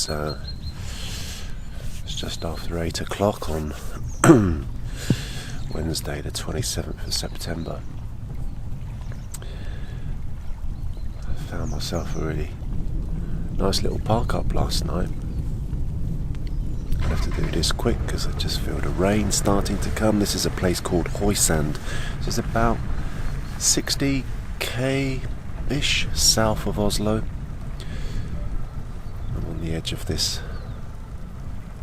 It's just after 8 o'clock on Wednesday the 27th of September. I found myself a really nice little park up last night. I have to do this quick because I just feel the rain starting to come. This is a place called Hensych. This is about 60k-ish south of Oslo. I'm on the edge of this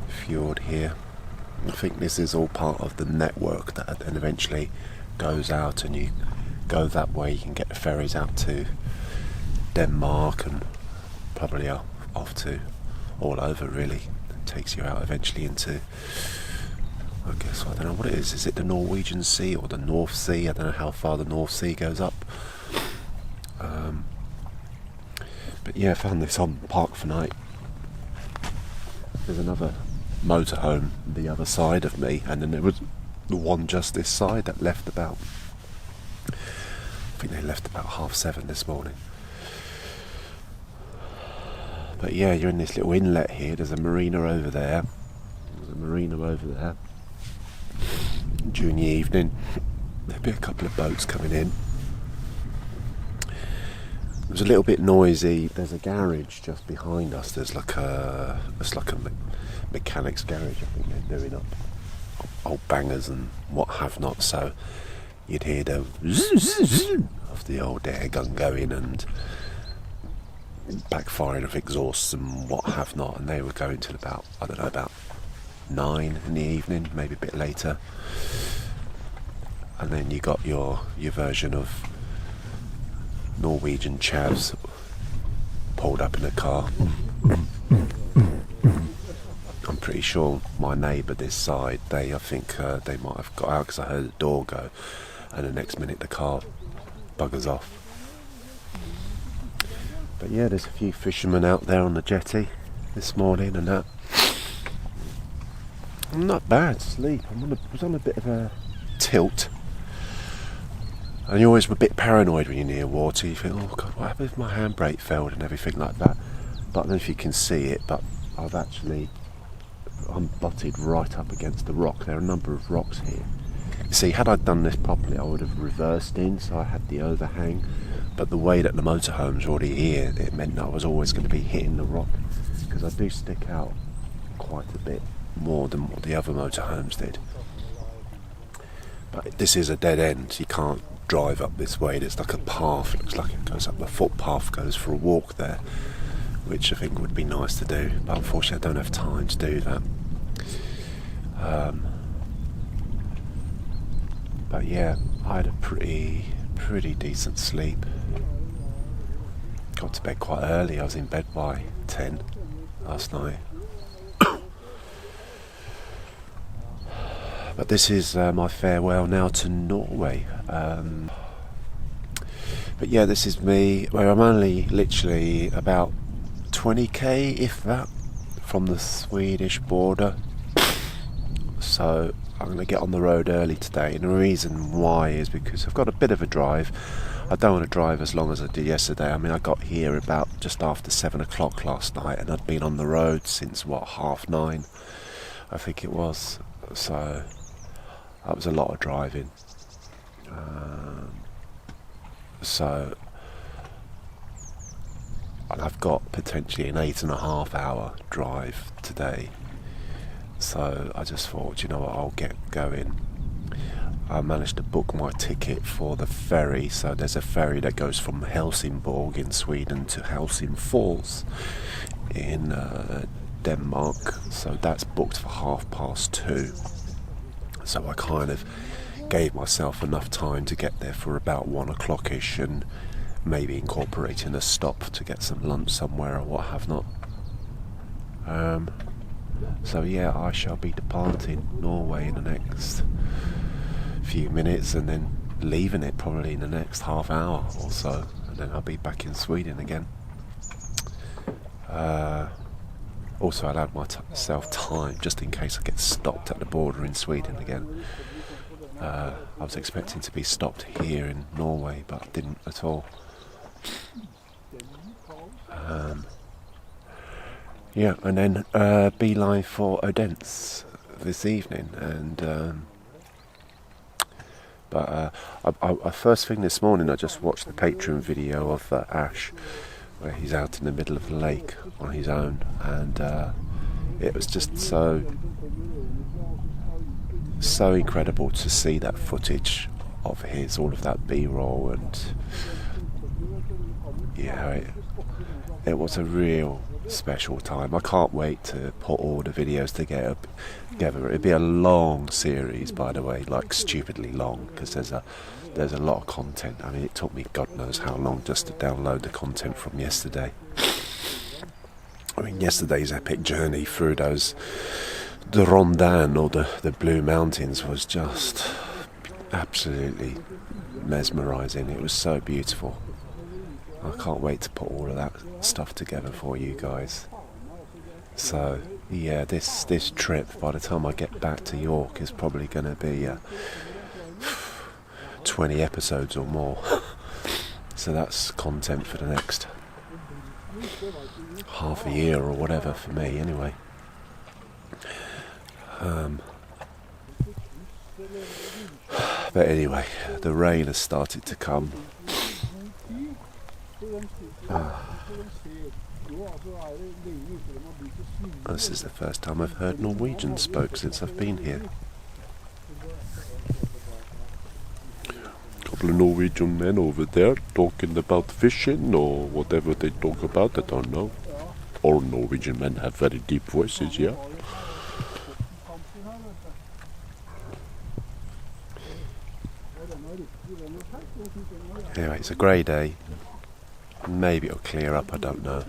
fjord here. I think this is all part of the network that then eventually goes out, and you go that way, you can get the ferries out to Denmark and probably off to all over really. It takes you out eventually into, I guess, I don't know what it is it the Norwegian Sea or the North Sea? I don't know how far the North Sea goes up. But yeah, I found this on Park for Night. There's another motorhome the other side of me, and then there was the one just this side that left about, I think they left about 7:30 this morning. But yeah, you're in this little inlet here. There's a marina over there. During the evening there'll be a couple of boats coming in. It was a little bit noisy. There's a garage just behind us. There's like a mechanic's garage. I think they're doing up old bangers and what have not. So you'd hear the of the old air gun going and backfiring of exhausts and what have not. And they were going till about, I don't know, about 9 in the evening, maybe a bit later. And then you got your version of Norwegian chavs pulled up in a car. I'm pretty sure my neighbour this side, I think they might have got out because I heard the door go, and the next minute the car buggers off. But yeah, there's a few fishermen out there on the jetty this morning and that. I'm not bad sleep. I was on a bit of a tilt. And you're always a bit paranoid when you're near water. You think, oh God, what happened if my handbrake failed and everything like that? But I don't know if you can see it, but I'm butted right up against the rock. There are a number of rocks here. You see, had I done this properly, I would have reversed in, so I had the overhang. But the way that the motorhome's already here, it meant that I was always going to be hitting the rock, because I do stick out quite a bit more than what the other motorhomes did. But this is a dead end. You can't drive up this way. There's like a path. It looks like it goes up. The footpath goes for a walk there, which I think would be nice to do. But unfortunately, I don't have time to do that. But yeah, I had a pretty decent sleep. Got to bed quite early. I was in bed by 10 last night. But this is my farewell now to Norway. But yeah, this is me, where I'm only literally about 20k, if that, from the Swedish border. So I'm going to get on the road early today, and the reason why is because I've got a bit of a drive. I don't want to drive as long as I did yesterday. I mean, I got here about just after 7 o'clock last night, and I'd been on the road since 9:30, I think it was. So that was a lot of driving. And I've got potentially an 8.5 hour drive today. So I just thought, you know what, I'll get going. I managed to book my ticket for the ferry. So there's a ferry that goes from Helsingborg in Sweden to Helsingfors in Denmark. So that's booked for 2:30. So I kind of gave myself enough time to get there for about 1 o'clock-ish, and maybe incorporating a stop to get some lunch somewhere or what have not. So yeah, I shall be departing Norway in the next few minutes, and then leaving it probably in the next half hour or so, and then I'll be back in Sweden again. Also, I allowed myself time just in case I get stopped at the border in Sweden again. I was expecting to be stopped here in Norway, but I didn't at all. yeah, and then beeline for Odense this evening, and I first thing this morning I just watched the Patreon video of Ash, where he's out in the middle of the lake on his own, and it was just so incredible to see that footage of his, all of that B-roll, and yeah, it was a real special time. I can't wait to put all the videos together. It'd be a long series, by the way, like stupidly long, because there's a lot of content. I mean, it took me God knows how long just to download the content from yesterday. I mean, yesterday's epic journey through the Rondin, or the Blue Mountains, was just absolutely mesmerising. It was so beautiful. I can't wait to put all of that stuff together for you guys. So yeah, this trip, by the time I get back to York, is probably going to be 20 episodes or more. So that's content for the next half a year or whatever for me anyway. But anyway, the rain has started to come. This is the first time I've heard Norwegian spoke since I've been here. Couple of Norwegian men over there talking about fishing or whatever they talk about, I don't know. All Norwegian men have very deep voices, yeah. Anyway, it's a grey day. Maybe it'll clear up, I don't know.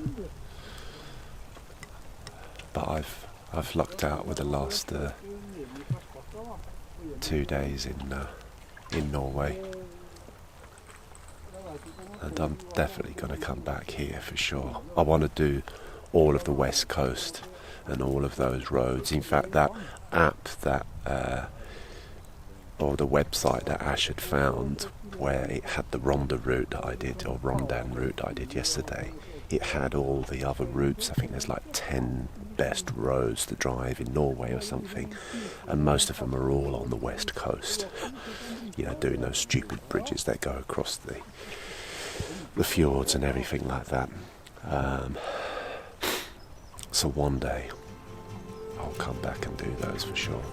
But I've lucked out with the last 2 days in Norway, and I'm definitely going to come back here for sure. I want to do all of the west coast and all of those roads. In fact, that app or the website that Ash had found, where it had the Rondin route that I did yesterday, it had all the other routes. I think there's like 10 best roads to drive in Norway or something, and most of them are all on the west coast, you know, doing those stupid bridges that go across the fjords and everything like that. So one day I'll come back and do those for sure.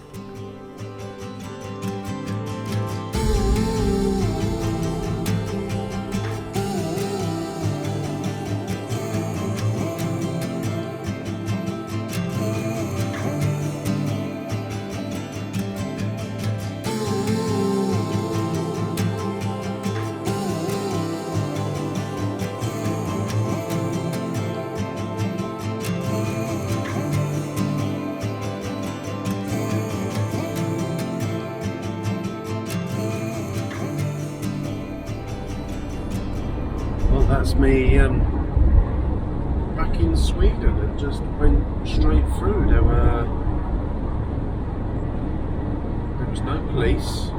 That's me back in Sweden, and just went straight through. There was no police,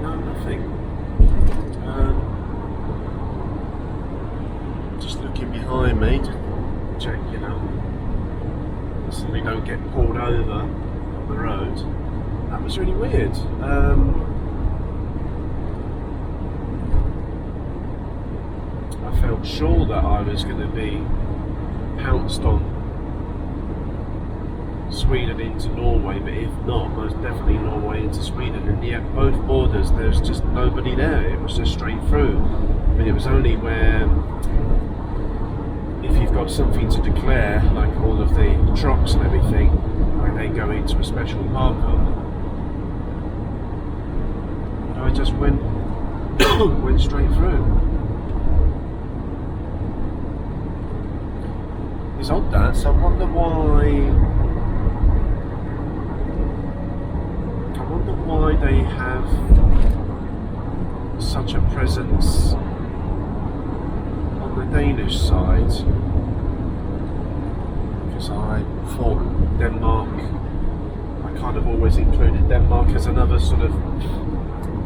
no nothing. Just looking behind me to check, you know, so we don't get pulled over on the road. That was really weird. I felt sure that I was going to be pounced on Sweden into Norway, but if not, most definitely Norway into Sweden. And yet both borders, there's just nobody there. It was just straight through. I mean, it was only where, if you've got something to declare, like all of the trucks and everything, when they go into a special marker, I just went straight through. It's odd that, so I wonder why they have such a presence on the Danish side, because I thought Denmark, I kind of always included Denmark as another sort of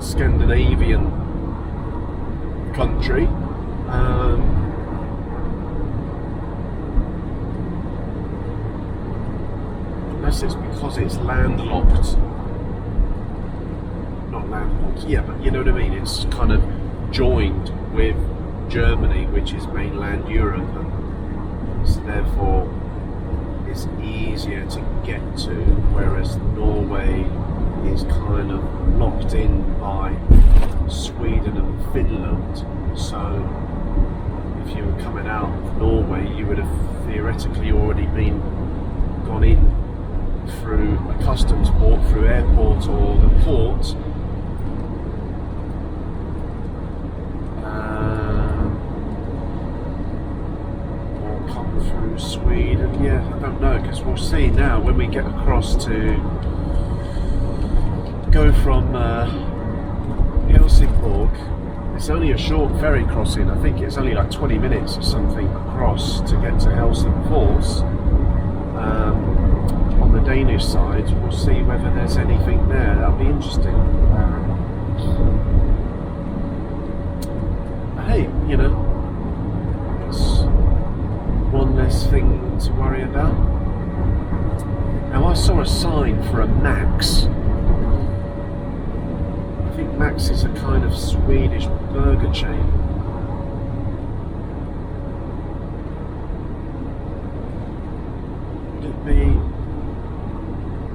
Scandinavian country. unless it's because it's landlocked. Not landlocked, yeah, but you know what I mean. It's kind of joined with Germany, which is mainland Europe, and so therefore it's easier to get to, whereas Norway is kind of locked in by Sweden and Finland. So if you were coming out of Norway, you would have theoretically already gone in through a customs port, through airport or the port, or come through Sweden. Yeah, I don't know, because we'll see now when we get across to go from Helsingborg. It's only a short ferry crossing. I think it's only like 20 minutes or something across to get to Helsingfors. On the Danish side, we'll see whether there's anything there. That'll be interesting. Hey, you know, it's one less thing to worry about. Now, I saw a sign for a Max. I think Max is a kind of Swedish burger chain. Would it be?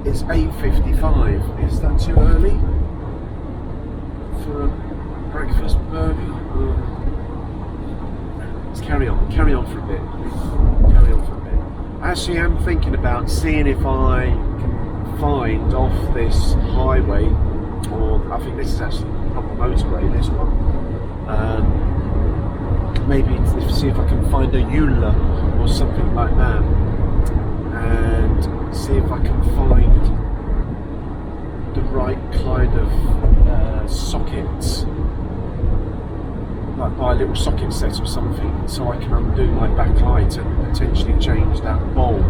It's 8:55. Is that too early for a breakfast burger? Let's carry on for a bit. I actually am thinking about seeing if I can find off this highway, or I think this is actually a proper motorway, this one. Maybe see if I can find a Eula or something like that, and see if I can find the right kind of sockets, like buy a little socket set or something, so I can undo my backlight and potentially change that bulb,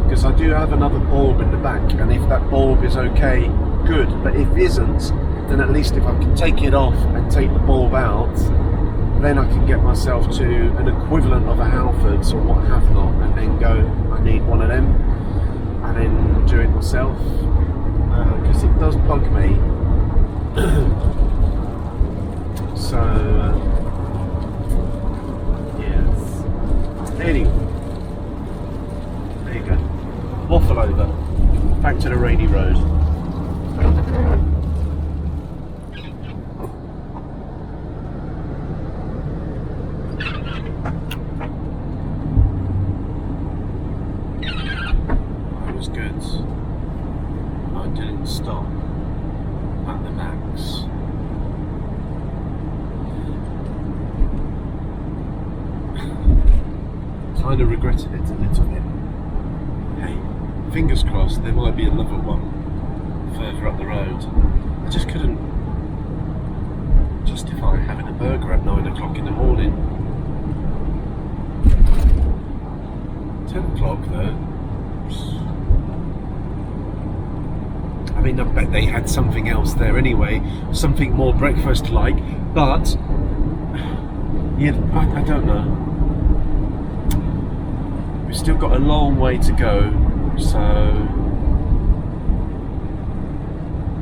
because I do have another bulb in the back, and if that bulb is okay, good, but if it isn't, then at least if I can take it off and take the bulb out, then I can get myself to an equivalent of a Halfords or what have not, and then go, I need one of them, and then do it myself, because it does bug me. So yes, anyway, there you go, waffle over, back to the rainy road. That was good. I didn't stop at the Max. Kind of regretted it a little bit. Hey, fingers crossed, there might be another one further up the road. I just couldn't justify having a burger at 9 o'clock in the morning. 10 o'clock though. I mean, I bet they had something else there anyway, something more breakfast-like, but yeah, I don't know. We've still got a long way to go, so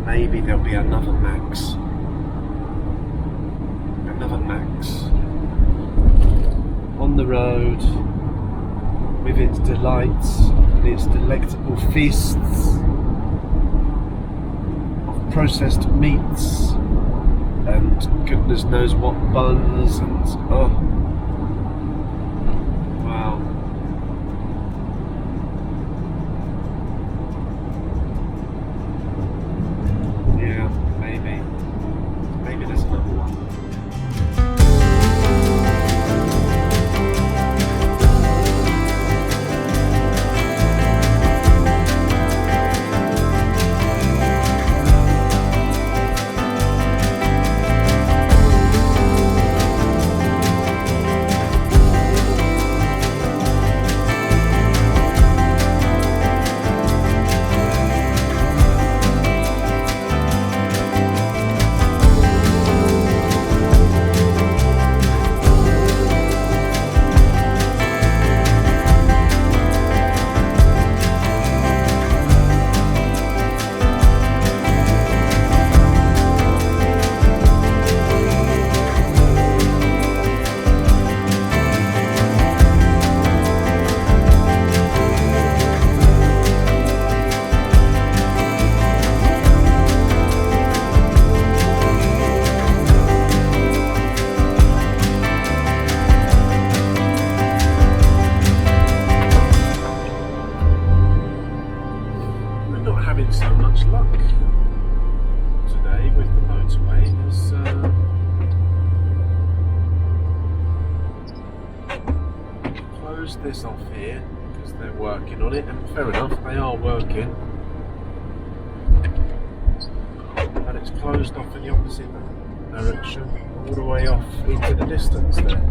maybe there'll be another Max. On the road, with its delights and its delectable feasts of processed meats and goodness knows what buns and oh wow. Yeah, maybe there's another one. much luck today with the motorway. There's closed this off here because they're working on it, and fair enough, they are working. And it's closed off in the opposite direction, all the way off into the distance there.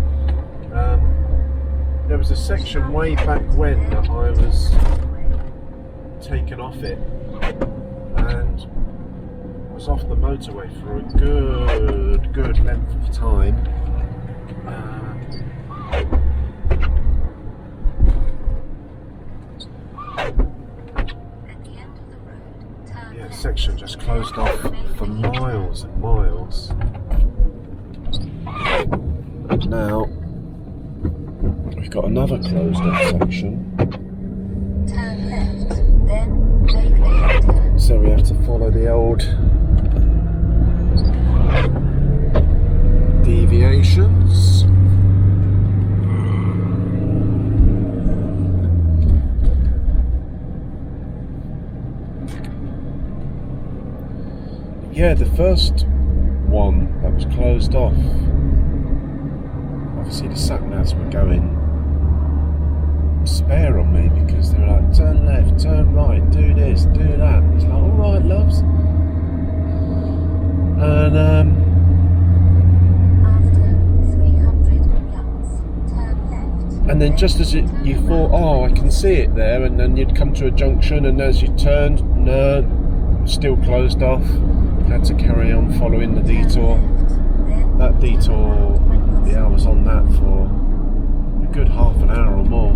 There was a section way back when that I was taken off it, and was off the motorway for a good length of time. Yeah, section just closed off for miles and miles. And now we've got another closed off section. Turn left, then make a U-turn. So we have to follow the old deviations. Yeah, the first one that was closed off, obviously the sat-navs were going spare on me because they were like, turn left, turn right, do this, do that. It's like, alright loves. And after 300 yards, turn left. and then just as you thought, oh, I can see it there, and then you'd come to a junction, and as you turned, no, still closed off. Had to carry on following the detour. That detour, yeah, I was on that for a good half an hour or more.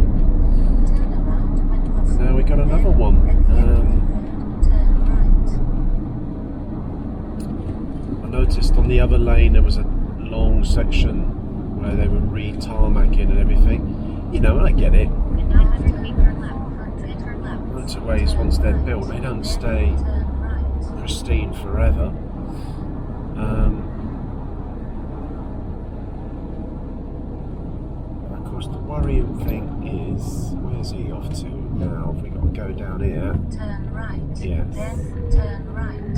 And now we got another one. I noticed on the other lane there was a long section where they were re-tarmacking and everything. You know, and I get it. Motorways, once they're built, they don't stay pristine forever. Of course, the worrying thing is, where's he off to now? Have we got to go down here? Turn right. Yes. Then turn right.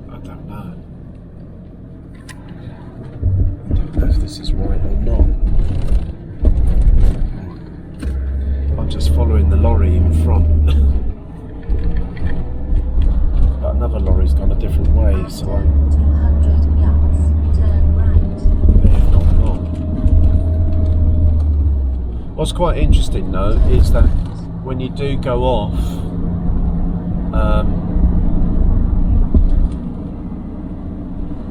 I don't know. I don't know if this is right or not. I'm just following the lorry in front. But another lorry's gone a different way, so I'm 200 yards, turn right. not. What's quite interesting though is that when you do go off,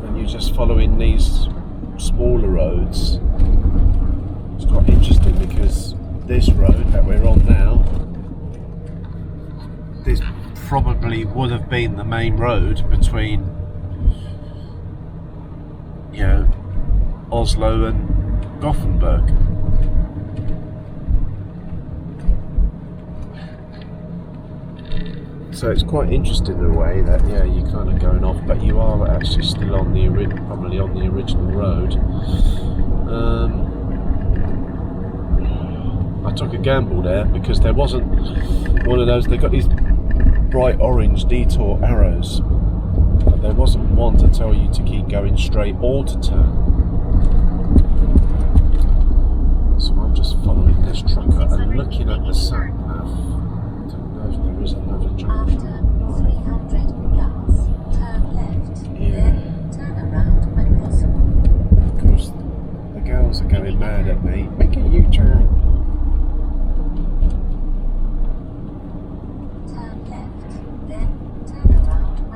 and you're just following these smaller roads, it's quite interesting because this road that we're on now, this probably would have been the main road between, you know, Oslo and Gothenburg. So it's quite interesting in a way that, yeah, you're kind of going off, but you are actually still on the probably on the original road. I took a gamble there because there wasn't one of those. They got these bright orange detour arrows, but there wasn't one to tell you to keep going straight or to turn. So I'm just following this trucker and looking at the sat nav. I don't know if there is another junction. After 300 yards, turn left. Yeah. Then turn around when possible. Of course, the girls are going mad at me. Make a U-turn.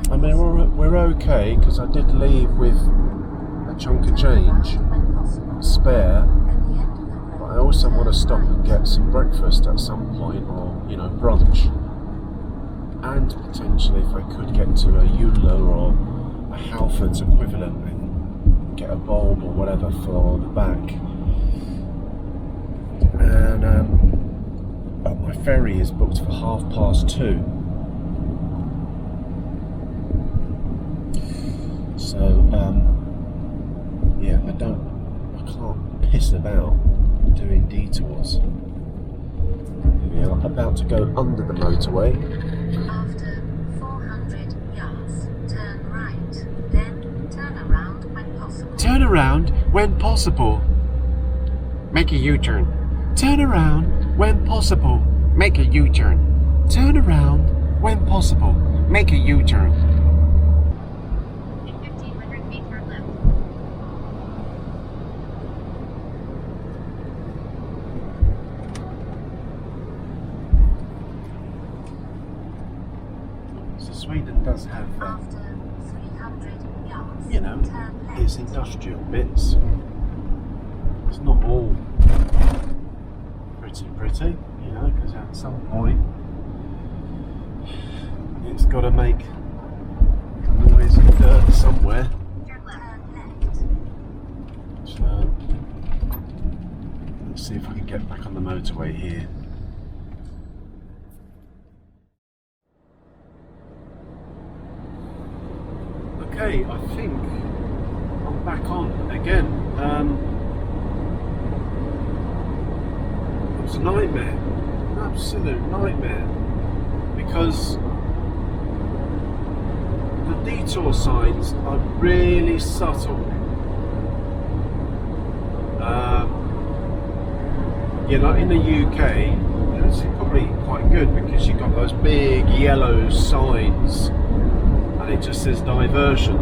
I mean, we're okay because I did leave with a chunk of change spare, but I also want to stop and get some breakfast at some point, or, you know, brunch, and potentially if I could get to a Eula or a Halford's equivalent and get a bulb or whatever for the back. And my ferry is booked for 2:30. So, yeah, I can't piss messed about doing detours. Here we are, about to go under the motorway. After 400 yards, turn right, then turn around when possible. Turn around when possible. Make a U-turn. Turn around when possible. Make a U-turn. Turn around when possible. Make a U-turn. In 1500 feet turn left. So Sweden does have, After 300 yards, you know, turn left. its industrial bits. It's not all pretty, you know, because at some point it's got to make noise and dirt somewhere. Turn left. So let's see if I can get back on the motorway here. Okay, I think I'm back on again. It was a nightmare, an absolute nightmare, because the detour signs are really subtle. You know, in the UK, it's probably quite good because you've got those big yellow signs and it just says diversion.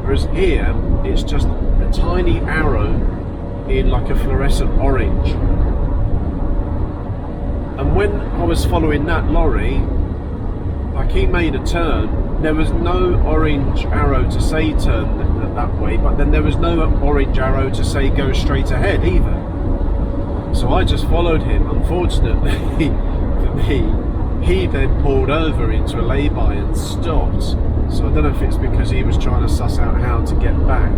Whereas here, it's just a tiny arrow in like a fluorescent orange. And when I was following that lorry, like he made a turn, there was no orange arrow to say turn that way, but then there was no orange arrow to say go straight ahead either. So I just followed him. Unfortunately for me, he then pulled over into a lay-by and stopped. So I don't know if it's because he was trying to suss out how to get back.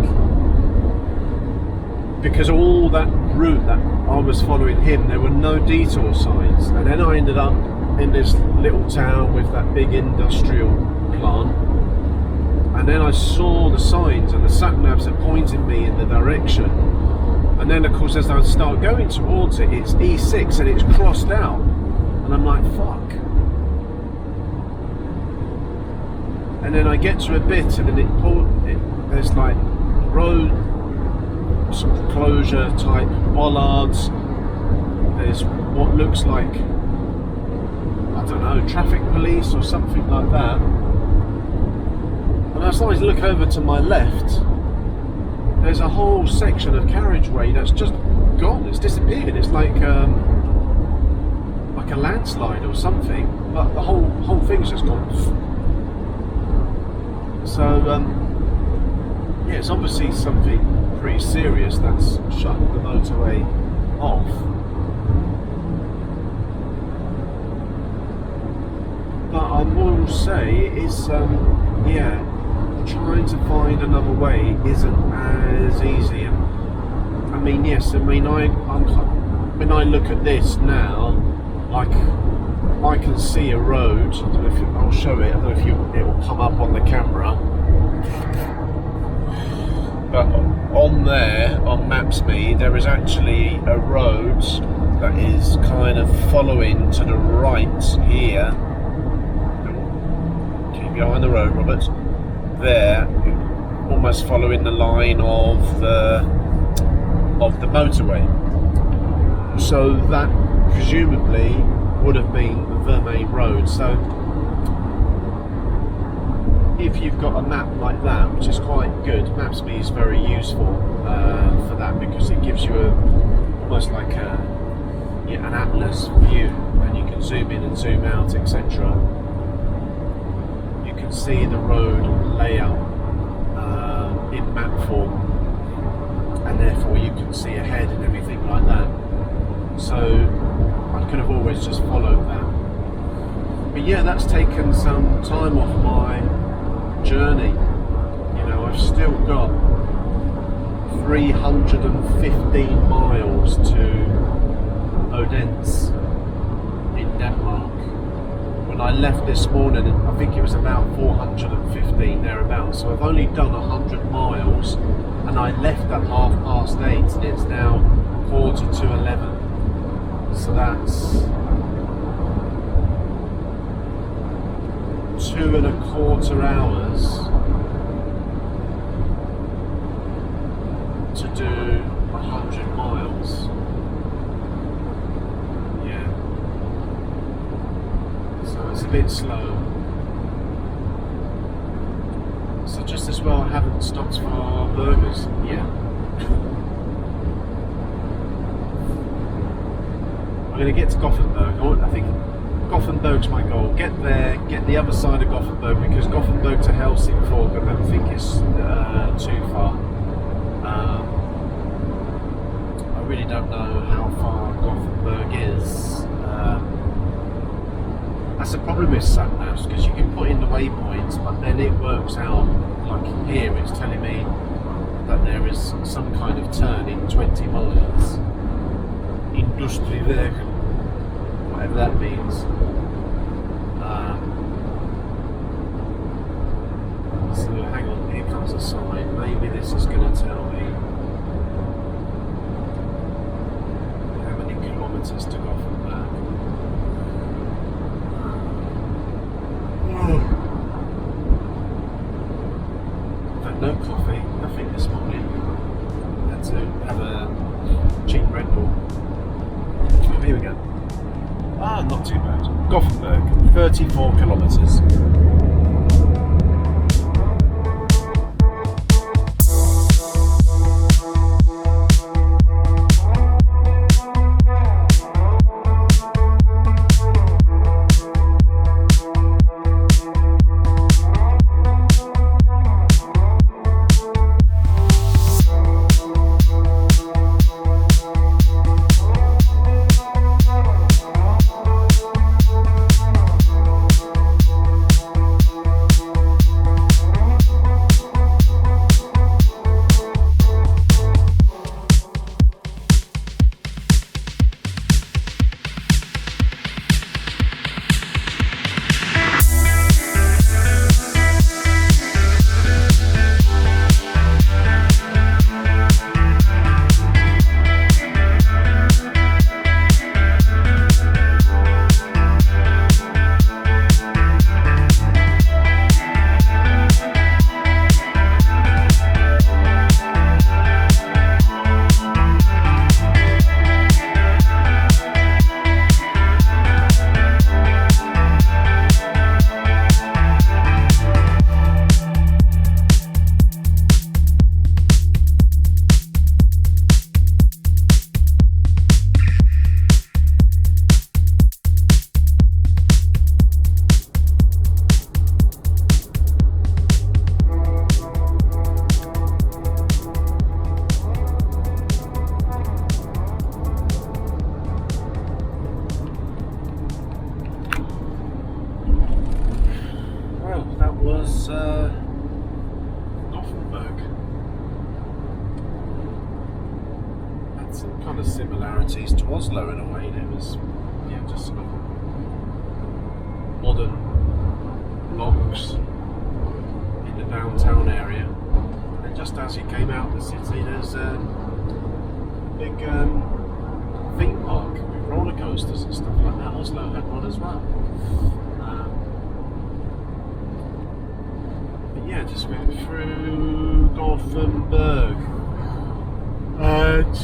Because all that route that I was following him, there were no detour signs. And then I ended up in this little town with that big industrial plant. And then I saw the signs and the sat-navs that pointed me in the direction. And then of course as I start going towards it, it's E6 and it's crossed out. And I'm like, fuck. And then I get to a bit and then there's like road, some closure type bollards. There's what looks like, I don't know, traffic police or something like that. And as I look over to my left, there's a whole section of carriageway that's just gone. It's disappeared. It's like a landslide or something. But the whole thing's just gone. So yeah, it's obviously something pretty serious that's shut the motorway off. But I will say it's yeah, trying to find another way isn't as easy. I mean, yes, I mean when I look at this now, like I can see a road. I don't know if I'll show it. I don't know if it will come up on the camera. But on there, on Maps.me, there is actually a road that is kind of following to the right here. Keep your eye on the road, Robert. There, almost following the line of the motorway. So that presumably would have been the main road. So if you've got a map like that, which is quite good, Maps.me is very useful for that because it gives you almost like an atlas view, and you can zoom in and zoom out, etc. You can see the road layout in map form, and therefore you can see ahead and everything like that. So I could have always just followed that. But yeah, that's taken some time off my journey. You know, I've still got 315 miles to Odense in Denmark. When I left this morning, I think it was about 415 thereabouts. So I've only done 100 miles, and I left at 8:30, and it's now quarter to 11. So that's 2.25 hours to do 100 miles. Yeah. So it's a bit slow. So just as well I haven't stopped for burgers yet. I'm going to get to Gothenburg. I think Gothenburg's my goal. Get there, get the other side of Gothenburg, because Gothenburg to Helsingfors I don't think it's too far. I really don't know how far Gothenburg is. That's the problem with sat-navs, because you can put in the waypoints, but then it works out, like here it's telling me that there is some kind of turn in 20 miles. Industrieweg, whatever that means. So hang on, here comes a sign. Maybe this is going to tell me how many kilometres to Gothenburg. I've had no coffee, nothing this morning. Had to have a cheap Red Bull. Here we go. Ah, not too bad. Gothenburg, 34 kilometres. Gothenburg. Had some kind of similarities to Oslo in a way. It was, yeah, just sort of modern blocks in the downtown area. And just as you came out of the city, there's a big theme park with roller coasters and stuff like that. Oslo had one as well. Yeah, just went through Gothenburg, and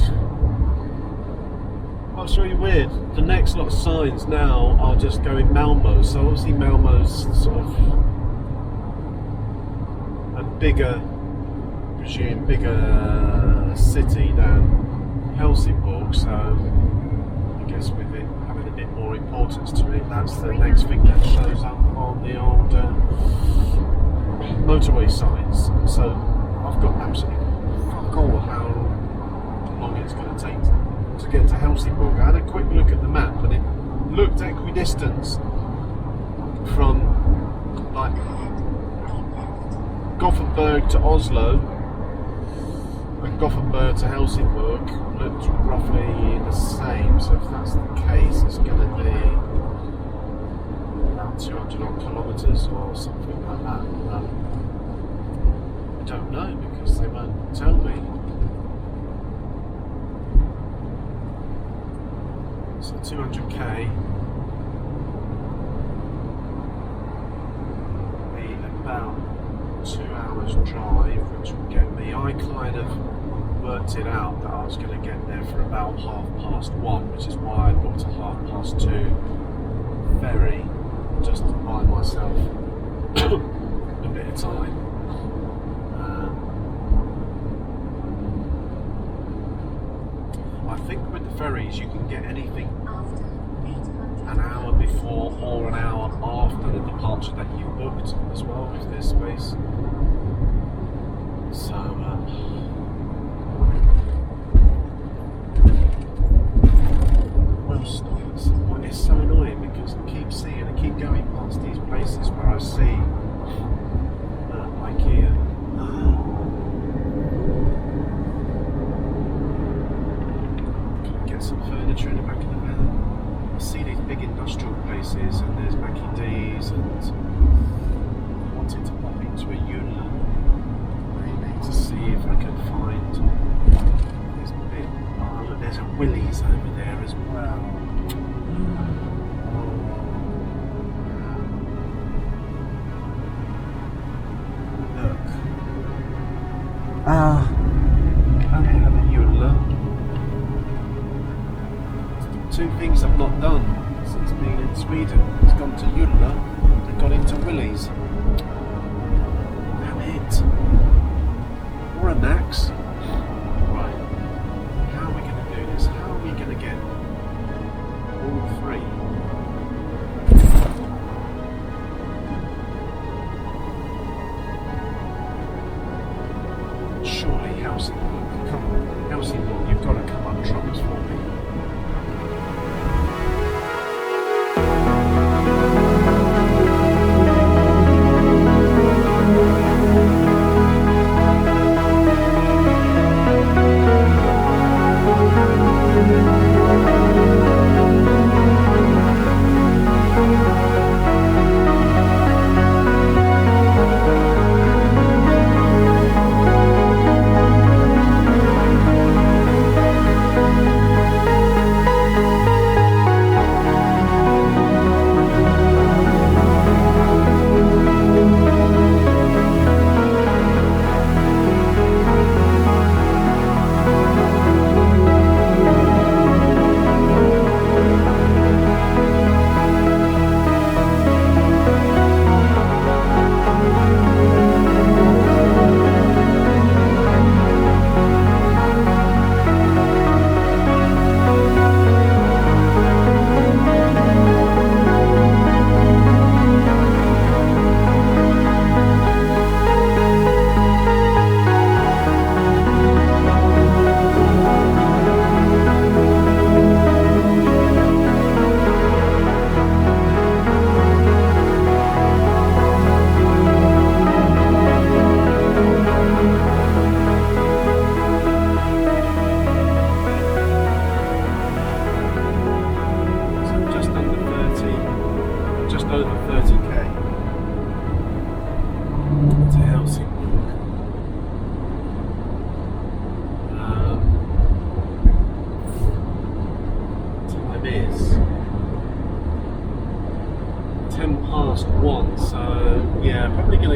what's really weird, the next lot of signs now are just going Malmo, so obviously Malmo's sort of a bigger city than Helsingborg, so I guess with it having a bit more importance to it, that's the next thing that shows up on the old motorway signs. So I've got absolutely fuck all how long it's going to take to get to Helsingborg. I had a quick look at the map and it looked equidistant from like Gothenburg to Oslo, and Gothenburg to Helsingborg looked roughly the same. So if that's the case, it's going to be about 200 odd kilometres or something like that. I don't know because they won't tell me. 200k, be about 2 hours drive, which will get me, I kind of worked it out that I was going to get there for about 1:30, which is why I booked a 2:30 ferry, just to buy myself a bit of time. I think with the ferries you can get anything an hour before or an hour after the departure that you booked as well, if there's space. So we'll stop. It's so annoying because I keep going past these places where I see IKEA. Get some furniture in the back of the van. I see these big industrial places, and there's Mackie D's, and I wanted to pop into a Ulanzi maybe to see if I could find. There's a bit. Oh look, there's a Willys over there as well. Look. I have a Ulanzi. Two things I've not done since being in Sweden. It's gone to Ulanzi and got into Willys. Damn it. Or a Nax. Right. How are we going to do this? How are we going to get all three? Surely Hensych, you've got to come up trumps for me.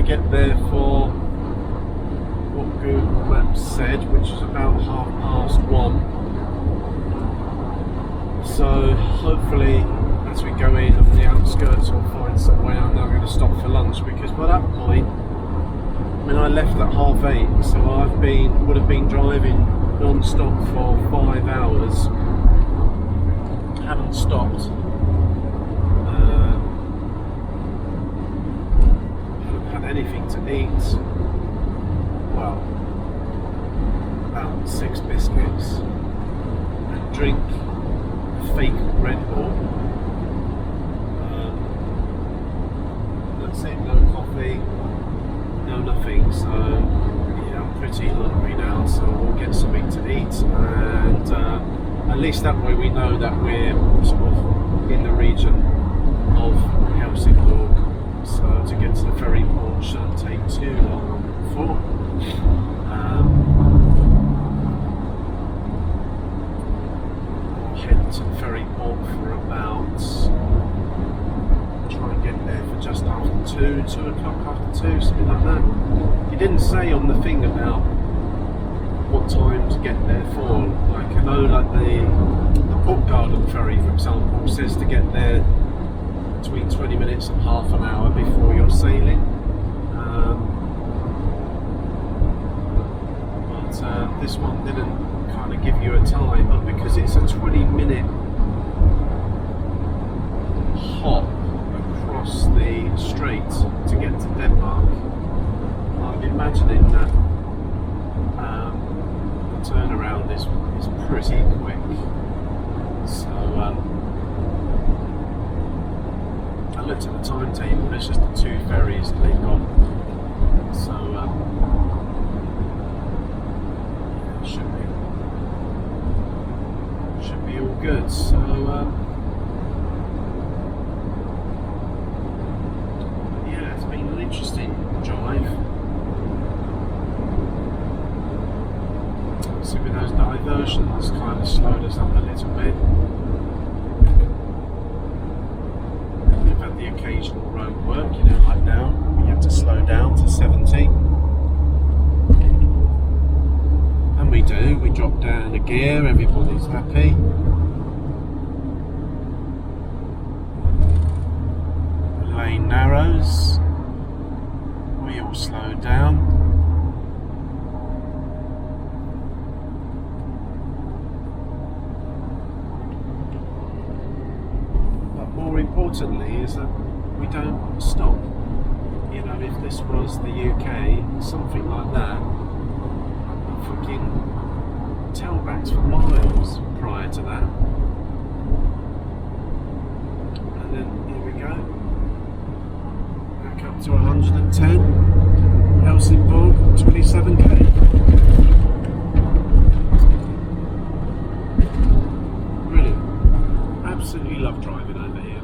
Get there for what Google Maps said, which is about 1:30. So hopefully as we go in on the outskirts we'll find somewhere. I'm not going to stop for lunch because by that point, I mean I left at 8:30, so would have been driving non-stop for 5 hours. Haven't stopped. Anything to eat, well, about 6 biscuits, and drink a fake Red Bull. That's it, no coffee, no nothing, so yeah, I'm pretty hungry now, so we'll get something to eat, and at least that way we know that we're sort of in the region of Hensych. So to get to the ferry port shouldn't take too long for. We'll head to the ferry port for 2 o'clock, after 2, something like that. He didn't say on the thing about what time to get there for. Like, I know, like the Port Garden ferry, for example, says to get there between 20 minutes and half an hour before you're sailing. But this one didn't kind of give you a time, but because it's a 20-minute hop across the strait to get to Denmark, I'm imagining that the turnaround is pretty quick. So I looked at the timetable, there's just the 2 ferries that they've got. So should be all good. So yeah, it's been an interesting drive. So with those diversions kind of slowed us up a little bit. We've had the occasional road work, you know, like now we have to slow down to 70. And we do, we drop down a gear, everybody's happy. The lane narrows, we all slow down. More importantly is that we don't stop. You know, if this was the UK, something like that, fucking tailbacks for miles prior to that. And then here we go, back up to 110, Helsingborg, 27k. Brilliant. Absolutely love driving over here.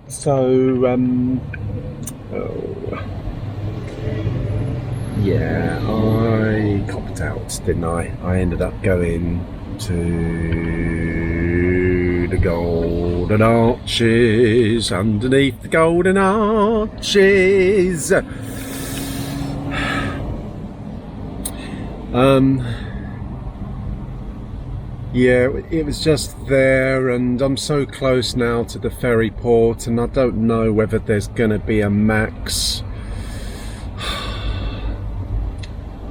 So, yeah, I copped out, didn't I? I ended up going to the Golden Arches, underneath the Golden Arches. Yeah, it was just there, and I'm so close now to the ferry port, and I don't know whether there's gonna be a max.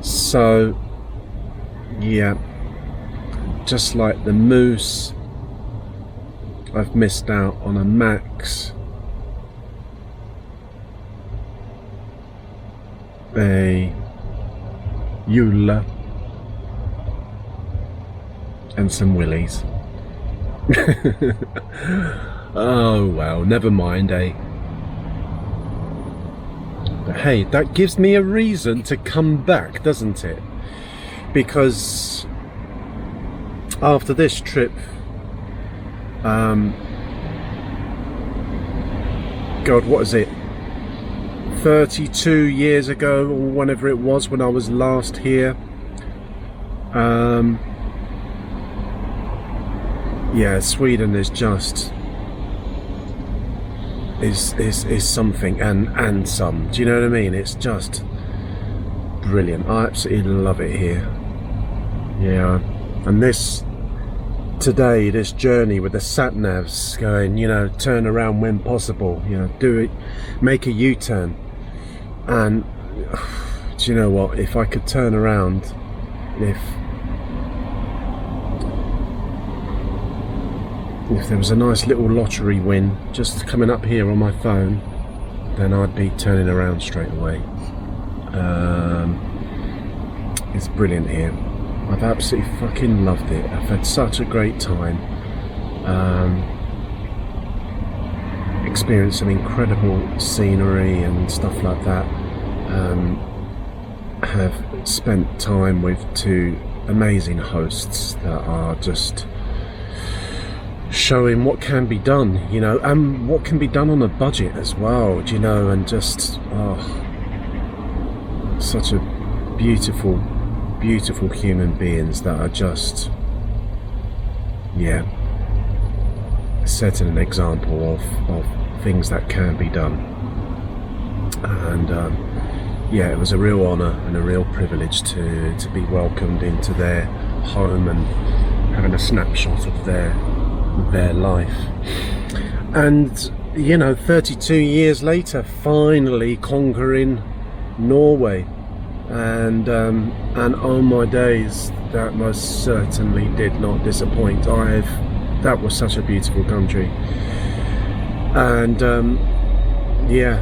So yeah, just like the Moose, I've missed out on a max, a Eula, and some willies. Oh well, never mind, eh? But hey, that gives me a reason to come back, doesn't it? Because after this trip, God, what is it? 32 years ago, or whenever it was when I was last here. Yeah, Sweden is just is something and some. Do you know what I mean? It's just brilliant. I absolutely love it here. Yeah, and this journey with the sat navs going, you know, turn around when possible. You know, do it, make a U-turn. And do you know what? If I could turn around, if there was a nice little lottery win just coming up here on my phone, then I'd be turning around straight away. It's brilliant here. I've absolutely fucking loved it. I've had such a great time. Experienced some incredible scenery and stuff like that. Have spent time with 2 amazing hosts that are just showing what can be done, you know, and what can be done on a budget as well, you know, and just such a beautiful human beings that are just, yeah, setting an example of things that can be done. And yeah, it was a real honour and a real privilege to be welcomed into their home and having a snapshot of their life. And you know, 32 years later, finally conquering Norway, and oh my days, that most certainly did not disappoint. That was such a beautiful country, and yeah,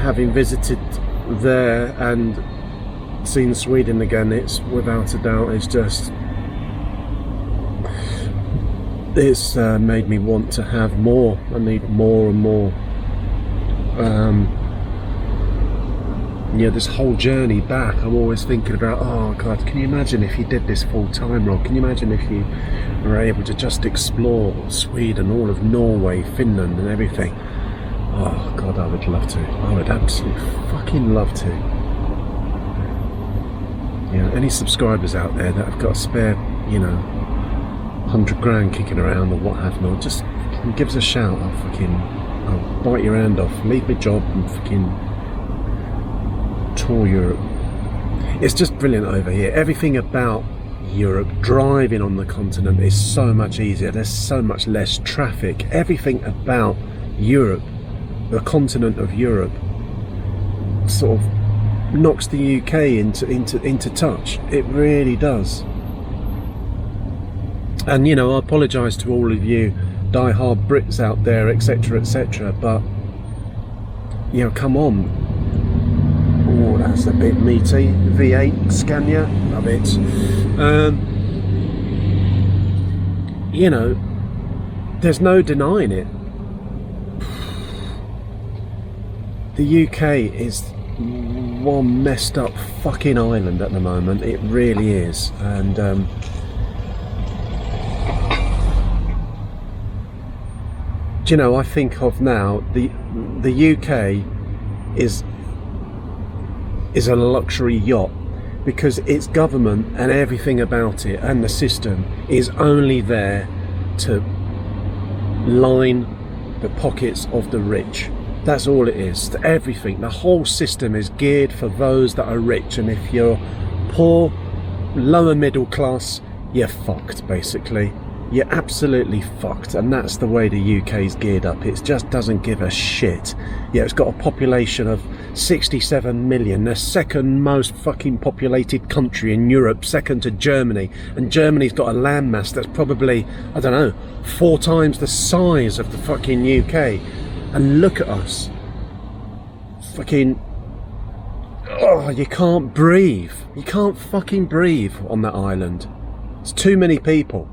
having visited there and seen Sweden again, it's without a doubt, it's made me want to have more. I need more and more. Yeah, this whole journey back, I'm always thinking about, oh God, can you imagine if you did this full time, Rob? Can you imagine if you were able to just explore Sweden, all of Norway, Finland and everything? Oh God, I would love to. I would absolutely fucking love to. You know, any subscribers out there that have got a spare, you know, 100 grand kicking around or what have you, just give us a shout. I'll bite your hand off, leave my job and fucking tour Europe. It's just brilliant over here. Everything about Europe, driving on the continent is so much easier. There's so much less traffic. Everything about Europe, the continent of Europe, sort of knocks the UK into touch. It really does. And you know, I apologise to all of you die-hard Brits out there, etc, etc, but you know, come on. Oh, that's a bit meaty. V8 Scania, love it. You know, there's no denying it. The UK is one messed up fucking island at the moment. It really is. And do you know, I think of now the UK is a luxury yacht, because its government and everything about it and the system is only there to line the pockets of the rich. That's all it is. Everything, the whole system is geared for those that are rich, and if you're poor, lower middle class, you're fucked basically. You're absolutely fucked, and that's the way the UK's geared up. It just doesn't give a shit. Yeah, it's got a population of 67 million, the second most fucking populated country in Europe, second to Germany, and Germany's got a landmass that's probably, I don't know, 4 times the size of the fucking UK. And look at us. Fucking, oh, you can't breathe. You can't fucking breathe on that island. It's too many people.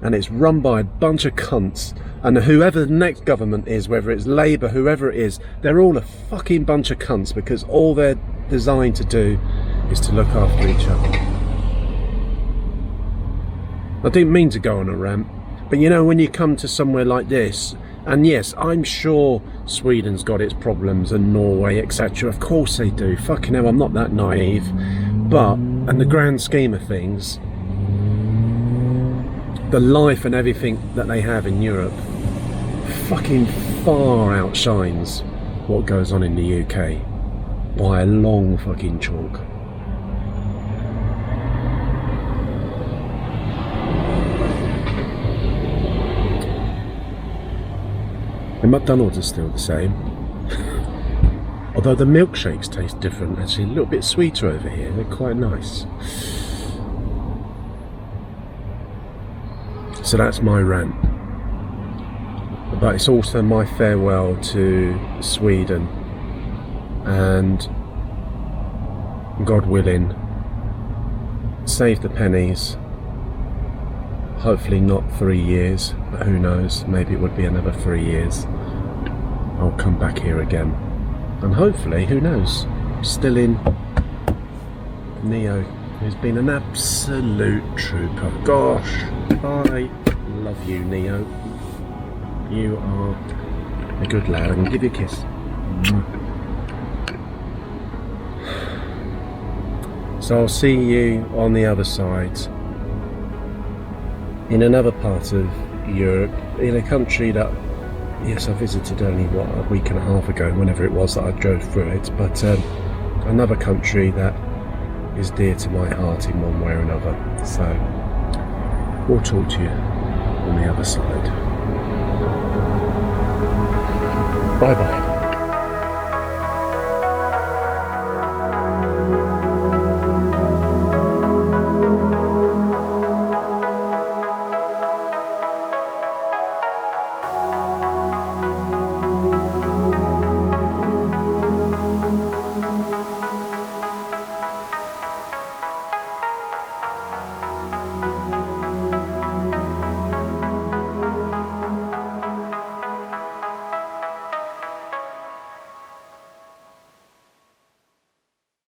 And it's run by a bunch of cunts, and whoever the next government is, whether it's Labour, whoever it is, they're all a fucking bunch of cunts, because all they're designed to do is to look after each other. I didn't mean to go on a rant, but you know, when you come to somewhere like this, and yes, I'm sure Sweden's got its problems, and Norway, etc, of course they do, fucking hell, I'm not that naive, but in the grand scheme of things, the life and everything that they have in Europe fucking far outshines what goes on in the UK by a long fucking chalk. The McDonald's is still the same, although the milkshakes taste different, actually a little bit sweeter over here, they're quite nice. So that's my rant, but it's also my farewell to Sweden, and God willing, save the pennies, hopefully not 3 years, but who knows, maybe it would be another 3 years, I'll come back here again, and hopefully, who knows, still in Neo, who's been an absolute trooper. Gosh, I love you, Neo. You are a good lad. I can give you a kiss. So I'll see you on the other side, in another part of Europe, in a country that yes, I visited only, what, a week and a half ago, whenever it was that I drove through it, but another country that is dear to my heart in one way or another. So we'll talk to you on the other side. Bye bye.